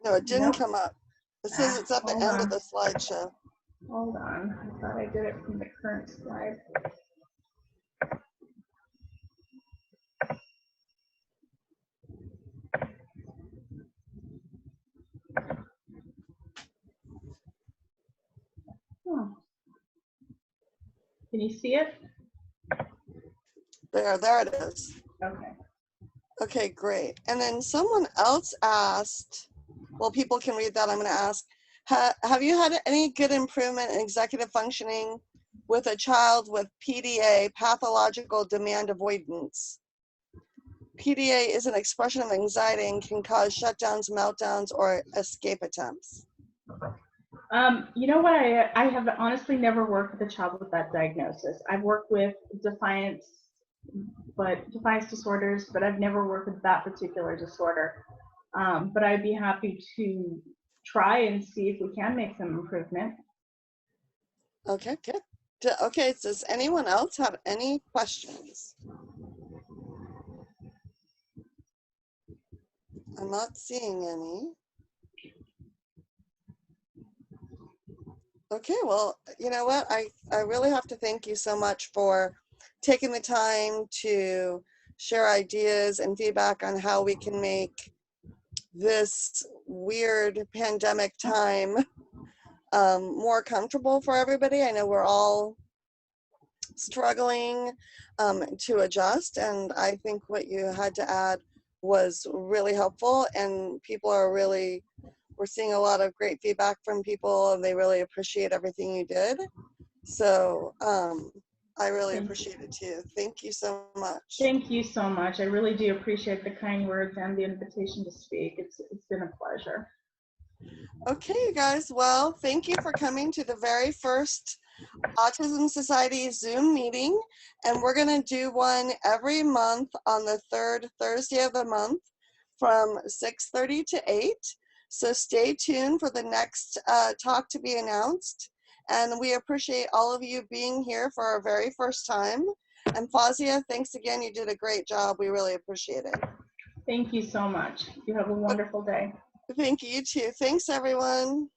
No, it didn't come up. It says it's at the Hold end on. of the slideshow. Hold on. I thought I did it from the current slide. Oh. Can you see it? There it is. Okay. Okay, great. And then someone else asked, well, people can read that. I'm going to ask, have you had any good improvement in executive functioning with a child with PDA, pathological demand avoidance? PDA is an expression of anxiety and can cause shutdowns, meltdowns, or escape attempts. You know what? I have honestly never worked with a child with that diagnosis. I've worked with defiance disorders, but I've never worked with that particular disorder. But I'd be happy to try and see if we can make some improvement. Okay, good. Okay, does anyone else have any questions? I'm not seeing any. Okay, well, you know what? I really have to thank you so much for taking the time to share ideas and feedback on how we can make this weird pandemic time more comfortable for everybody. I know we're all struggling to adjust, and I think what you had to add was really helpful, and we're seeing a lot of great feedback from people, and they really appreciate everything you did. So I really appreciate it too. Thank you so much. Thank you so much. I really do appreciate the kind words and the invitation to speak. It's been a pleasure. Okay, you guys. Well, thank you for coming to the very first Autism Society Zoom meeting. And we're going to do one every month on the third Thursday of the month from 6:30 to 8. So stay tuned for the next talk to be announced. And we appreciate all of you being here for our very first time. And Fawzya, thanks again. You did a great job. We really appreciate it. Thank you so much. You have a wonderful day. Thank you, you too. Thanks, everyone.